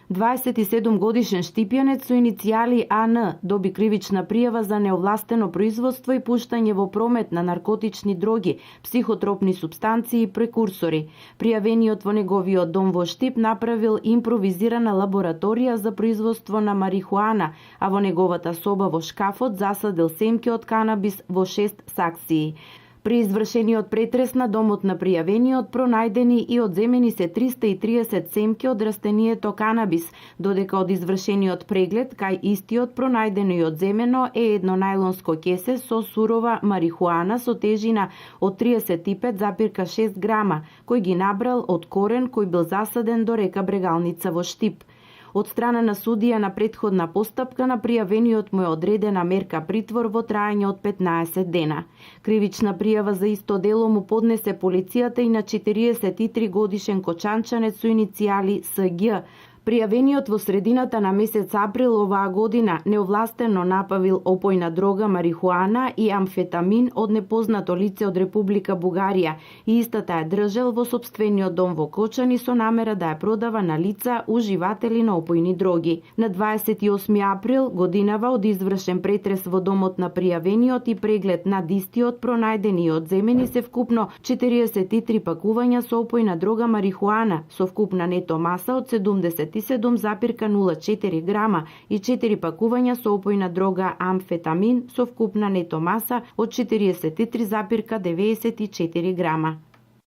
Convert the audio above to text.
27-годишен штипјанец со иницијали АН доби кривична пријава за неовластено производство и пуштање во промет на наркотични дроги, психотропни супстанции и прекурсори. Пријавениот во неговиот дом во Штип направил импровизирана лабораторија за производство на марихуана, а во неговата соба во шкафот засадил семки од канабис во 6 саксии. При извршениот претрес на домот на пријавениот пронајдени и одземени се 330 семки од растението канабис, додека од извршениот преглед кај истиот пронајдено и одземено е едно најлонско кесе со сурова марихуана со тежина од 35,6 грама, кој ги набрал од корен кој бил засаден до река Брегалница во Штип. Од страна на судија на претходна постапка на пријавениот му е одредена мерка притвор во траење од 15 дена. Кривична пријава за исто дело му поднесе полицијата и на 43 годишен кочанчанец со иницијали СГ. Пријавениот во средината на месец април оваа година неовластено напавил опојна дрога марихуана и амфетамин од непознато лице од Република Бугарија и истата ја држал во сопствениот дом во Кочани со намера да ја продава на лица уживатели на опојни дроги. На 28 април годинава од извршен претрес во домот на пријавениот и преглед на истиот пронајдени и одземени се вкупно 43 пакувања со опојна дрога марихуана со вкупна нето маса од 77,04 грама и 4 пакувања со опојна дрога амфетамин со вкупна нето маса од 43,94 грама.